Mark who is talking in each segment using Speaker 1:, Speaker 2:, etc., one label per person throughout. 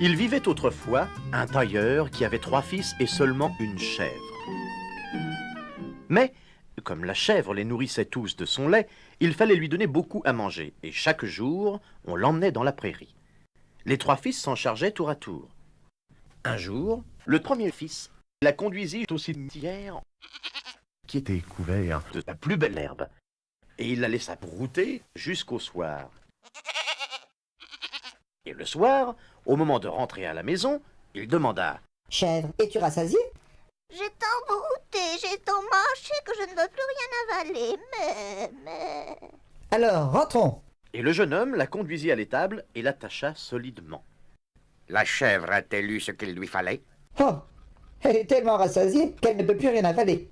Speaker 1: Il vivait autrefois un tailleur qui avait 3 fils et seulement une chèvre. Mais, comme la chèvre les nourrissait tous de son lait, il fallait lui donner beaucoup à manger, et chaque jour, on l'emmenait dans la prairie. Les 3 fils s'en chargeaient tour à tour. Un jour, le premier fils la conduisit au cimetière qui était couvert de la plus belle herbe, et il la laissa brouter jusqu'au soir. Et le soir, au moment de rentrer à la maison, il demanda
Speaker 2: « Chèvre, es-tu rassasiée ?»«
Speaker 3: J'ai tant brouté, j'ai tant mâché que je ne veux plus rien avaler, mais... »
Speaker 2: Alors, rentrons.
Speaker 1: Et le jeune homme la conduisit à l'étable et l'attacha solidement.
Speaker 4: La chèvre a-t-elle eu ce qu'il lui fallait?
Speaker 2: Oh, elle est tellement rassasiée qu'elle ne peut plus rien avaler.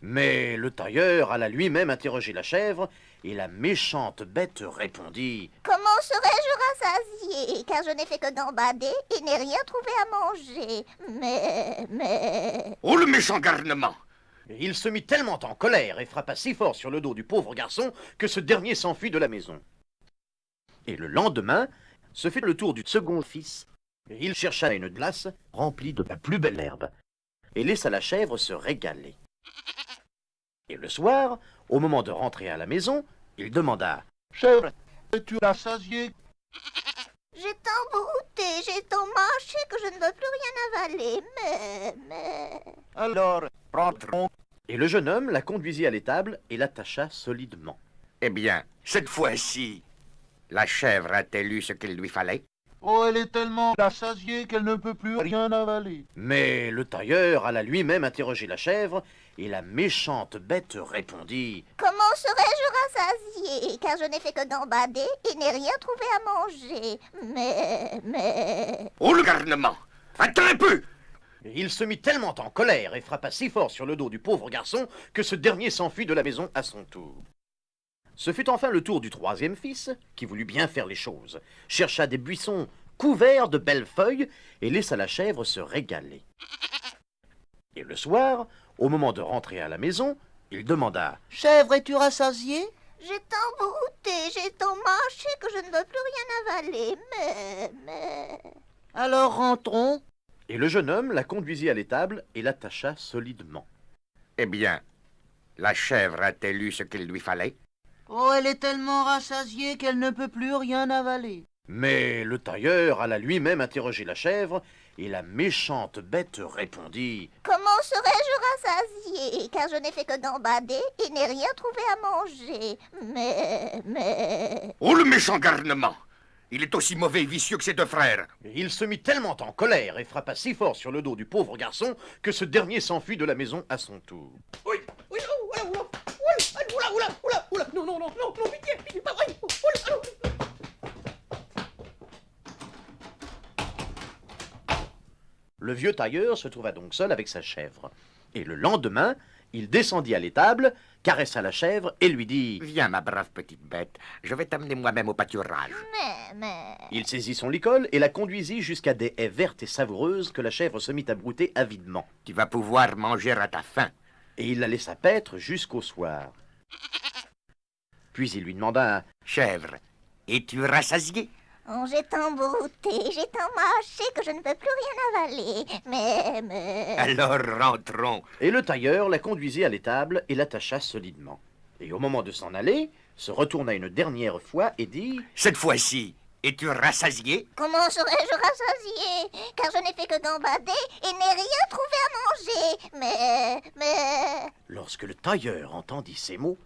Speaker 1: Mais le tailleur alla lui-même interroger la chèvre, et la méchante bête répondit
Speaker 3: « Comment serais-je rassasiée, car je n'ai fait que gambader et n'ai rien trouvé à manger, mais... »
Speaker 4: Oh, le méchant garnement!
Speaker 1: Et il se mit tellement en colère et frappa si fort sur le dos du pauvre garçon que ce dernier s'enfuit de la maison. Et le lendemain, ce fut le tour du second fils. Et il chercha une glace remplie de la plus belle herbe, et laissa la chèvre se régaler. Et le soir, au moment de rentrer à la maison, il demanda
Speaker 5: « Chèvre, es-tu rassasiée ?»«
Speaker 3: J'ai tant brouté, j'ai tant mâché que je ne veux plus rien avaler, mais... »
Speaker 5: Alors, rentrons. »
Speaker 1: Et le jeune homme la conduisit à l'étable et l'attacha solidement.
Speaker 4: Eh bien, cette fois-ci, la chèvre a-t-elle eu ce qu'il lui fallait?
Speaker 5: Oh, elle est tellement rassasiée qu'elle ne peut plus rien avaler.
Speaker 1: Mais le tailleur alla lui-même interroger la chèvre, et la méchante bête répondit
Speaker 3: « Comment serais-je rassasiée, car je n'ai fait que gambader et n'ai rien trouvé à manger, mais... »
Speaker 4: Oh, le garnement! Attends un peu!
Speaker 1: Et il se mit tellement en colère et frappa si fort sur le dos du pauvre garçon que ce dernier s'enfuit de la maison à son tour. Ce fut enfin le tour du troisième fils, qui voulut bien faire les choses, chercha des buissons couverts de belles feuilles et laissa la chèvre se régaler. Et le soir, au moment de rentrer à la maison, il demanda
Speaker 6: « Chèvre, es-tu rassasiée ?»«
Speaker 3: J'ai tant brouté, j'ai tant mâché que je ne veux plus rien avaler, mais... »
Speaker 6: Alors rentrons.
Speaker 1: Et le jeune homme la conduisit à l'étable et l'attacha solidement.
Speaker 4: Eh bien, la chèvre a-t-elle eu ce qu'il lui fallait?
Speaker 6: Oh, elle est tellement rassasiée qu'elle ne peut plus rien avaler.
Speaker 1: Mais le tailleur alla lui-même interroger la chèvre, et la méchante bête répondit
Speaker 3: « Comment serais-je rassasiée, car je n'ai fait que gambader et n'ai rien trouvé à manger, mais... »
Speaker 4: Oh, le méchant garnement! Il est aussi mauvais et vicieux que ses 2 frères.
Speaker 1: Et il se mit tellement en colère et frappa si fort sur le dos du pauvre garçon que ce dernier s'enfuit de la maison à son tour.
Speaker 6: Oui, oui, oula, non, pitié, pas vrai.
Speaker 1: Le vieux tailleur se trouva donc seul avec sa chèvre. Et le lendemain, il descendit à l'étable, caressa la chèvre et lui dit
Speaker 4: « Viens, ma brave petite bête, je vais t'amener moi-même au pâturage. »
Speaker 3: Mais...
Speaker 1: Il saisit son licol et la conduisit jusqu'à des haies vertes et savoureuses que la chèvre se mit à brouter avidement.
Speaker 4: Tu vas pouvoir manger à ta faim.
Speaker 1: Et il la laissa paître jusqu'au soir. Puis il lui demanda
Speaker 4: « Chèvre, es-tu rassasiée? »
Speaker 3: Oh, j'ai tant brouté, j'ai tant mâché que je ne peux plus rien avaler, mais...
Speaker 4: Alors rentrons.
Speaker 1: Et le tailleur la conduisit à l'étable et l'attacha solidement. Et au moment de s'en aller, se retourna une dernière fois et dit
Speaker 4: « Cette fois-ci, es-tu rassasiée? »
Speaker 3: Comment serais-je rassasiée, car je n'ai fait que gambader et n'ai rien trouvé à manger, mais...
Speaker 1: Lorsque le tailleur entendit ces mots,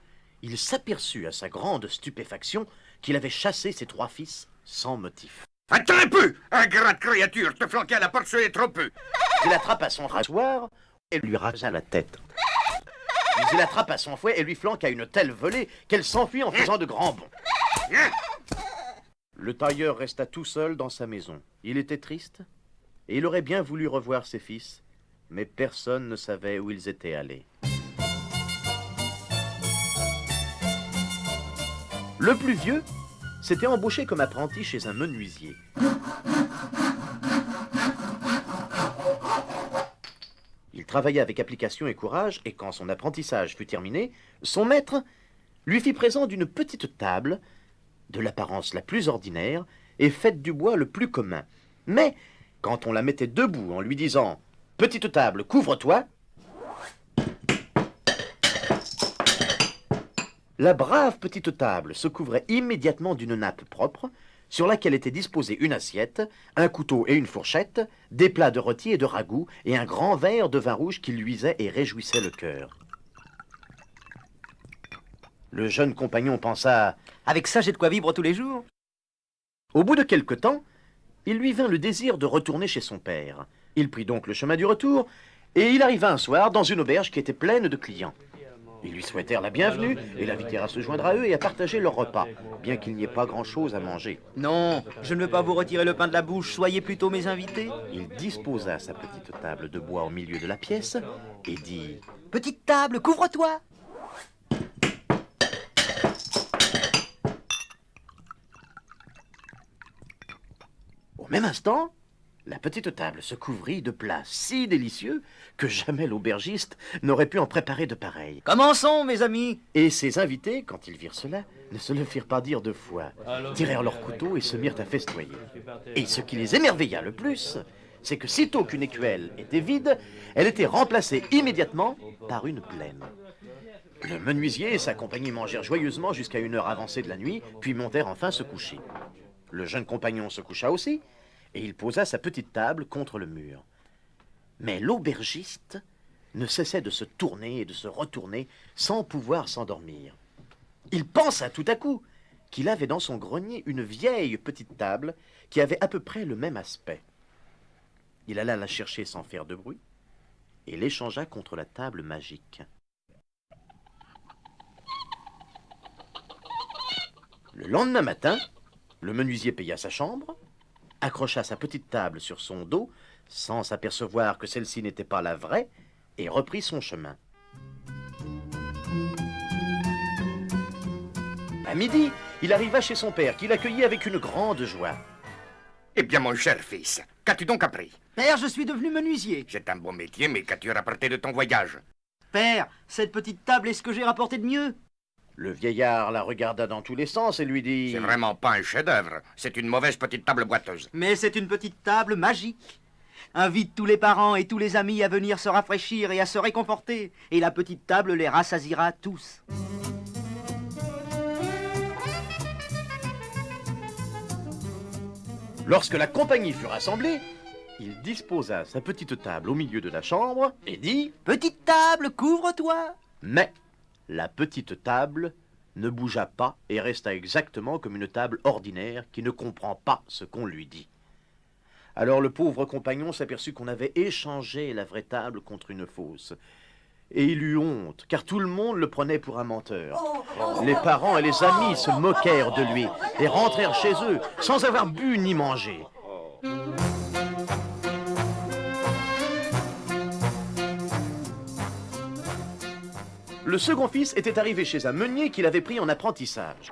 Speaker 1: il s'aperçut à sa grande stupéfaction qu'il avait chassé ses 3 fils sans motif.
Speaker 4: « Attends un peu, ingrate créature, te flanquer à la porte, ce est trop peu. »
Speaker 1: Il attrapa son rasoir et lui rasa la tête. Puis il attrapa son fouet et lui flanqua une telle volée qu'elle s'enfuit en faisant de grands bonds. Le tailleur resta tout seul dans sa maison. Il était triste et il aurait bien voulu revoir ses fils, mais personne ne savait où ils étaient allés. Le plus vieux s'était embauché comme apprenti chez un menuisier. Il travaillait avec application et courage, et quand son apprentissage fut terminé, son maître lui fit présent d'une petite table, de l'apparence la plus ordinaire, et faite du bois le plus commun. Mais Quand on la mettait debout en lui disant « Petite table, couvre-toi », la brave petite table se couvrait immédiatement d'une nappe propre, sur laquelle étaient disposés une assiette, un couteau et une fourchette, des plats de rôti et de ragoût, et un grand verre de vin rouge qui luisait et réjouissait le cœur. Le jeune compagnon pensa «
Speaker 7: Avec ça, j'ai de quoi vivre tous les jours. »
Speaker 1: Au bout de quelque temps, il lui vint le désir de retourner chez son père. Il prit donc le chemin du retour, et il arriva un soir dans une auberge qui était pleine de clients. Ils lui souhaitèrent la bienvenue et l'invitèrent à se joindre à eux et à partager leur repas, bien qu'il n'y ait pas grand-chose à manger.
Speaker 7: Non, je ne veux pas vous retirer le pain de la bouche, soyez plutôt mes invités.
Speaker 1: Il disposa sa petite table de bois au milieu de la pièce et dit
Speaker 7: « Petite table, couvre-toi !»
Speaker 1: Au même instant, la petite table se couvrit de plats si délicieux que jamais l'aubergiste n'aurait pu en préparer de pareils.
Speaker 7: Commençons, mes amis.
Speaker 1: Et ses invités, quand ils virent cela, ne se le firent pas dire deux fois, tirèrent leurs couteaux et se mirent à festoyer. Et ce qui les émerveilla le plus, c'est que sitôt qu'une écuelle était vide, elle était remplacée immédiatement par une pleine. Le menuisier et sa compagnie mangèrent joyeusement jusqu'à une heure avancée de la nuit, puis montèrent enfin se coucher. Le jeune compagnon se coucha aussi, et il posa sa petite table contre le mur. Mais l'aubergiste ne cessait de se tourner et de se retourner sans pouvoir s'endormir. Il pensa tout à coup qu'il avait dans son grenier une vieille petite table qui avait à peu près le même aspect. Il alla la chercher sans faire de bruit et l'échangea contre la table magique. Le lendemain matin, le menuisier paya sa chambre, accrocha sa petite table sur son dos, sans s'apercevoir que celle-ci n'était pas la vraie, et reprit son chemin. À midi, il arriva chez son père, qui l'accueillit avec une grande joie.
Speaker 4: Eh bien, mon cher fils, qu'as-tu donc appris?
Speaker 7: Père, je suis devenu menuisier.
Speaker 4: C'est un bon métier, mais qu'as-tu rapporté de ton voyage?
Speaker 7: Père, cette petite table est ce que j'ai rapporté de mieux.
Speaker 1: Le vieillard la regarda dans tous les sens et lui dit...
Speaker 4: C'est vraiment pas un chef-d'œuvre, c'est une mauvaise petite table boiteuse.
Speaker 7: Mais c'est une petite table magique. Invite tous les parents et tous les amis à venir se rafraîchir et à se réconforter. Et la petite table les rassasiera tous.
Speaker 1: Lorsque la compagnie fut rassemblée, il disposa sa petite table au milieu de la chambre et dit...
Speaker 7: Petite table, couvre-toi.
Speaker 1: Mais la petite table ne bougea pas et resta exactement comme une table ordinaire qui ne comprend pas ce qu'on lui dit. Alors le pauvre compagnon s'aperçut qu'on avait échangé la vraie table contre une fausse. Et il eut honte, car tout le monde le prenait pour un menteur. Les parents et les amis se moquèrent de lui et rentrèrent chez eux sans avoir bu ni mangé. Le second fils était arrivé chez un meunier qu'il avait pris en apprentissage.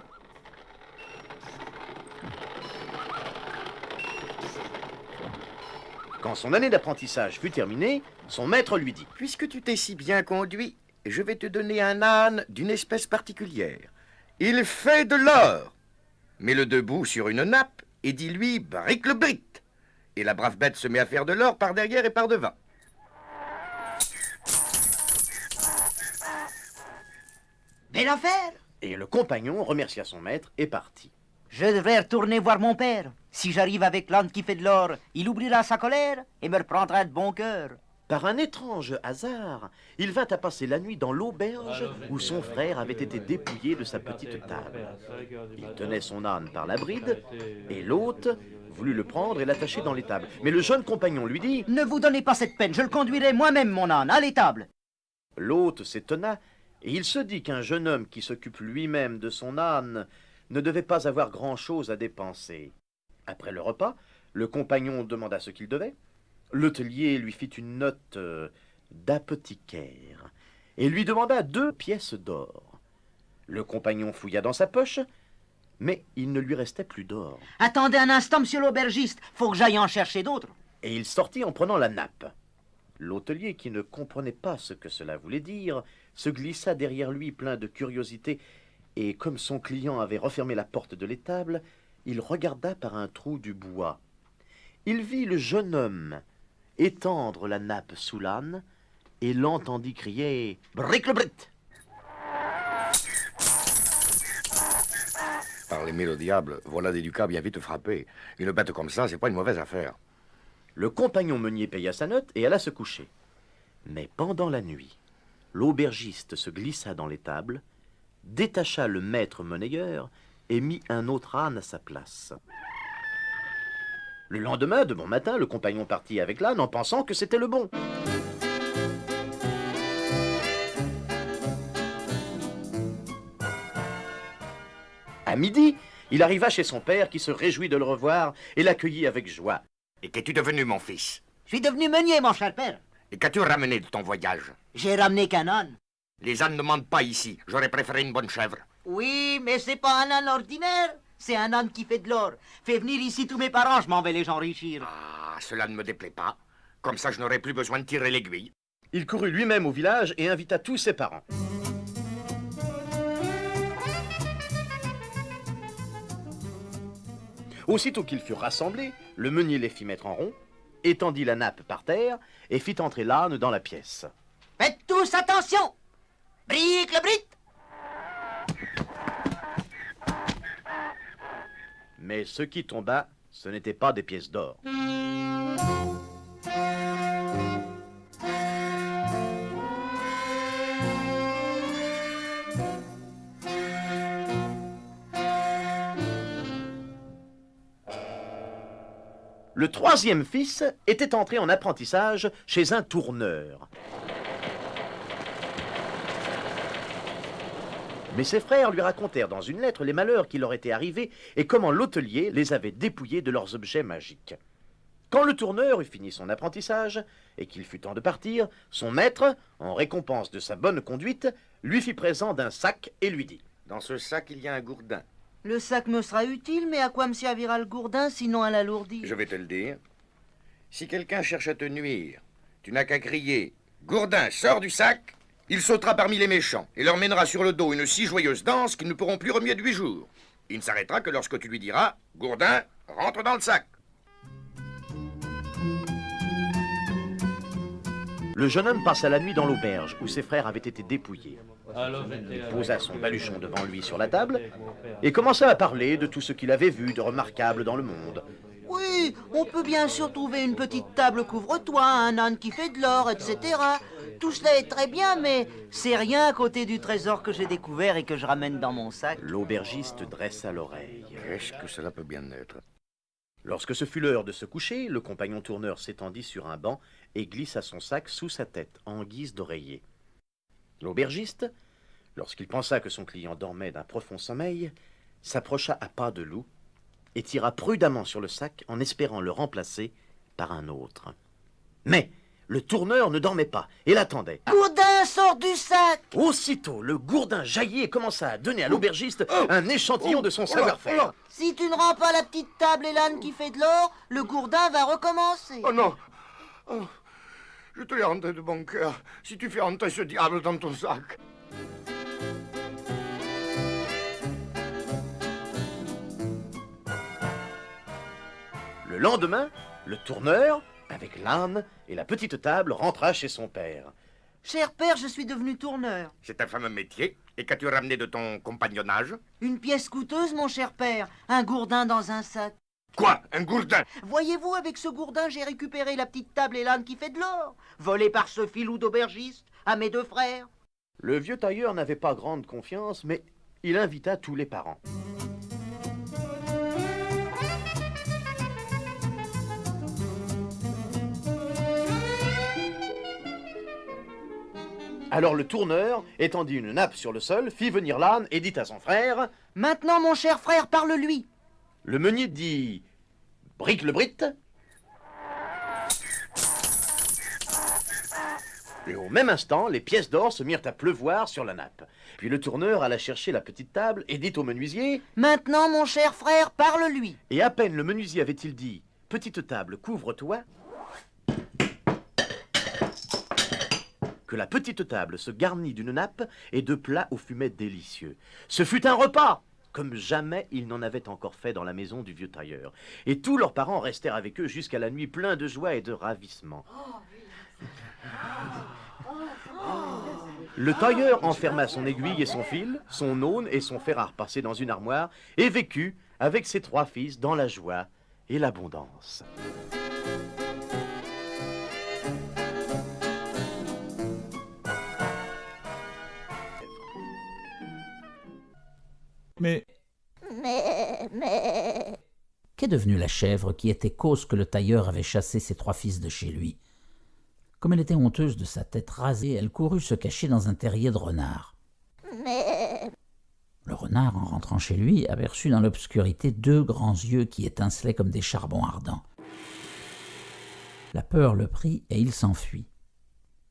Speaker 1: Quand son année d'apprentissage fut terminée, son maître lui dit «
Speaker 4: Puisque tu t'es si bien conduit, je vais te donner un âne d'une espèce particulière. Il fait de l'or. Mets-le debout sur une nappe et dis-lui brique le brique. Et la brave bête se met à faire de l'or par derrière et par devant.
Speaker 7: Belle affaire. »
Speaker 1: Et le compagnon remercia son maître et partit.
Speaker 7: Je devrais retourner voir mon père. Si j'arrive avec l'âne qui fait de l'or, il oubliera sa colère et me reprendra de bon cœur.
Speaker 1: Par un étrange hasard, il vint à passer la nuit dans l'auberge où son frère avait été dépouillé de sa petite table. Il tenait son âne par la bride, et l'hôte voulut le prendre et l'attacher dans l'étable. Mais le jeune compagnon lui dit «
Speaker 7: Ne vous donnez pas cette peine, je le conduirai moi-même, mon âne, à l'étable. »
Speaker 1: L'hôte s'étonna, et il se dit qu'un jeune homme qui s'occupe lui-même de son âne ne devait pas avoir grand-chose à dépenser. Après le repas, le compagnon demanda ce qu'il devait. L'hôtelier lui fit une note d'apothicaire et lui demanda 2 pièces d'or. Le compagnon fouilla dans sa poche, mais il ne lui restait plus d'or.
Speaker 7: Attendez un instant, monsieur l'aubergiste, faut que j'aille en chercher d'autres.
Speaker 1: Et il sortit en prenant la nappe. L'hôtelier, qui ne comprenait pas ce que cela voulait dire, se glissa derrière lui plein de curiosité, et comme son client avait refermé la porte de l'étable, il regarda par un trou du bois. il vit le jeune homme étendre la nappe sous l'âne et l'entendit crier « Bric-le-brit !»
Speaker 4: Par les mille au diable, voilà des ducats bien vite frappés. Une bête comme ça, c'est pas une mauvaise affaire.
Speaker 1: Le compagnon meunier paya sa note et alla se coucher. Mais pendant la nuit, l'aubergiste se glissa dans l'étable, détacha le maître monnayeur et mit un autre âne à sa place. Le lendemain, de bon matin, le compagnon partit avec l'âne en pensant que c'était le bon. À midi, il arriva chez son père qui se réjouit de le revoir et l'accueillit avec joie.
Speaker 4: Et qu'es-tu devenu, mon fils?
Speaker 6: Je suis devenu meunier, mon cher père.
Speaker 4: Et qu'as-tu ramené de ton voyage?
Speaker 6: J'ai ramené qu'un âne.
Speaker 4: Les ânes ne mentent pas ici. J'aurais préféré une bonne chèvre.
Speaker 6: Oui, mais c'est pas un âne ordinaire. C'est un âne qui fait de l'or. Fais venir ici tous mes parents, je m'en vais les enrichir.
Speaker 4: Ah, cela ne me déplaît pas. Comme ça, je n'aurai plus besoin de tirer l'aiguille.
Speaker 1: Il courut lui-même au village et invita tous ses parents. Aussitôt qu'ils furent rassemblés, le meunier les fit mettre en rond, étendit la nappe par terre et fit entrer l'âne dans la pièce.
Speaker 6: Faites tous attention. Bric-le-brit.
Speaker 1: Mais ce qui tomba, ce n'était pas des pièces d'or. Le troisième fils était entré en apprentissage chez un tourneur. Mais ses frères lui racontèrent dans une lettre les malheurs qui leur étaient arrivés et comment l'hôtelier les avait dépouillés de leurs objets magiques. Quand le tourneur eut fini son apprentissage et qu'il fut temps de partir, son maître, en récompense de sa bonne conduite, lui fit présent d'un sac et lui dit «
Speaker 4: Dans ce sac, il y a un gourdin.
Speaker 6: Le sac me sera utile, mais à quoi me servira le gourdin sinon à l'alourdir?
Speaker 4: Je vais te le dire. Si quelqu'un cherche à te nuire, tu n'as qu'à crier « Gourdin, sors du sac !» Il sautera parmi les méchants et leur mènera sur le dos une si joyeuse danse qu'ils ne pourront plus remuer de 8 jours. Il ne s'arrêtera que lorsque tu lui diras « Gourdin, rentre dans le sac !»
Speaker 1: Le jeune homme passa la nuit dans l'auberge où ses frères avaient été dépouillés. Il posa son baluchon devant lui sur la table et commença à parler de tout ce qu'il avait vu de remarquable dans le monde.
Speaker 6: Oui, on peut bien sûr trouver une petite table couvre-toi, un âne qui fait de l'or, etc. Tout cela est très bien, mais c'est rien à côté du trésor que j'ai découvert et que je ramène dans mon sac.
Speaker 1: L'aubergiste dressa l'oreille.
Speaker 4: Qu'est-ce que cela peut bien être?
Speaker 1: Lorsque ce fut l'heure de se coucher, le compagnon tourneur s'étendit sur un banc et glissa son sac sous sa tête, en guise d'oreiller. L'aubergiste, lorsqu'il pensa que son client dormait d'un profond sommeil, s'approcha à pas de loup et tira prudemment sur le sac en espérant le remplacer par un autre. Mais le tourneur ne dormait pas et l'attendait.
Speaker 6: Gourdin, sort du sac!
Speaker 1: Aussitôt, le gourdin jaillit et commença à donner à l'aubergiste un échantillon de son savoir-faire.
Speaker 6: Si tu ne rends pas la petite table et l'âne qui fait de l'or, le gourdin va recommencer.
Speaker 4: Oh non! Oh, je te l'ai rentré de bon cœur. Si tu fais rentrer ce diable dans ton sac.
Speaker 1: Le lendemain, le tourneur, avec l'âne et la petite table, rentra chez son père.
Speaker 6: Cher père, je suis devenu tourneur.
Speaker 4: C'est un fameux métier. Et qu'as-tu ramené de ton compagnonnage?
Speaker 6: Une pièce coûteuse, mon cher père. Un gourdin dans un sac.
Speaker 4: Quoi? Un gourdin?
Speaker 6: Voyez-vous, avec ce gourdin, j'ai récupéré la petite table et l'âne qui fait de l'or, volé par ce filou d'aubergiste, à mes 2 frères.
Speaker 1: Le vieux tailleur n'avait pas grande confiance, mais il invita tous les parents. Alors le tourneur étendit une nappe sur le sol, fit venir l'âne et dit à son frère «
Speaker 6: Maintenant, mon cher frère, parle-lui. »
Speaker 1: Le meunier dit « Bric-le-brit !» Et au même instant, les pièces d'or se mirent à pleuvoir sur la nappe. Puis le tourneur alla chercher la petite table et dit au menuisier
Speaker 6: « Maintenant, mon cher frère, parle-lui. »
Speaker 1: Et à peine le menuisier avait-il dit « Petite table, couvre-toi » que la petite table se garnit d'une nappe et de plats au fumet délicieux. Ce fut un repas. comme jamais ils n'en avaient encore fait dans la maison du vieux tailleur. Et tous leurs parents restèrent avec eux jusqu'à la nuit, pleins de joie et de ravissement. Le tailleur enferma son aiguille et son fil, son aune et son fer à repasser dans une armoire et vécut avec ses 3 fils dans la joie et l'abondance.
Speaker 8: Mais
Speaker 9: Qu'est devenue la chèvre qui était cause que le tailleur avait chassé ses 3 fils de chez lui? Comme elle était honteuse de sa tête rasée, elle courut se cacher dans un terrier de renard. Le renard, en rentrant chez lui, aperçut dans l'obscurité 2 grands yeux qui étincelaient comme des charbons ardents. La peur le prit et il s'enfuit.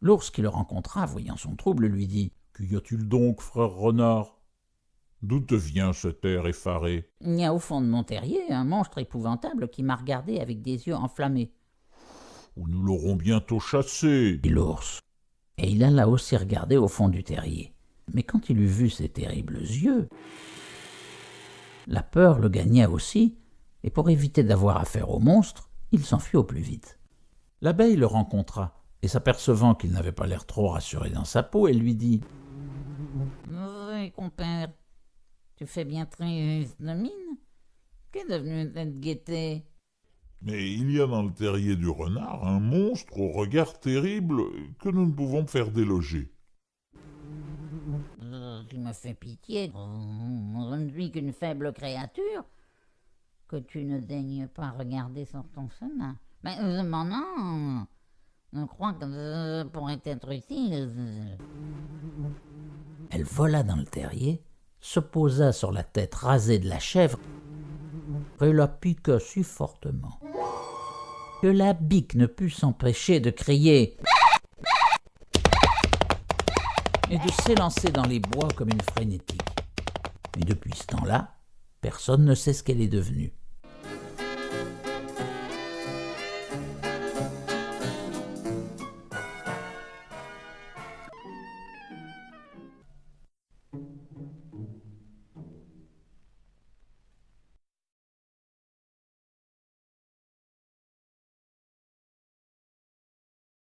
Speaker 9: L'ours qui le rencontra, voyant son trouble, lui dit
Speaker 8: « Qu'y a-t-il donc, frère renard? D'où te vient cet air effaré? »
Speaker 9: « Il y a au fond de mon terrier un monstre épouvantable qui m'a regardé avec des yeux enflammés. »
Speaker 8: « Nous l'aurons bientôt chassé. »
Speaker 9: dit l'ours. Et il alla aussi regarder au fond du terrier. Mais quand il eut vu ces terribles yeux, la peur le gagna aussi, et pour éviter d'avoir affaire au monstre, il s'enfuit au plus vite. L'abeille le rencontra, et s'apercevant qu'il n'avait pas l'air trop rassuré dans sa peau, elle lui dit « Oui, compère, tu fais bien triste de mine. Qu'est devenu cette gaieté ?»
Speaker 8: Mais il y a dans le terrier du renard un monstre au regard terrible que nous ne pouvons faire déloger. »
Speaker 9: Tu me fais pitié. Je ne suis qu'une faible créature que tu ne daignes pas regarder sur ton chemin. Mais non, je crois que je pourrais être utile. Elle vola dans le terrier, se posa sur la tête rasée de la chèvre et la piqua si fortement que la bique ne put s'empêcher de crier et de s'élancer dans les bois comme une frénétique. Mais depuis ce temps-là, personne ne sait ce qu'elle est devenue.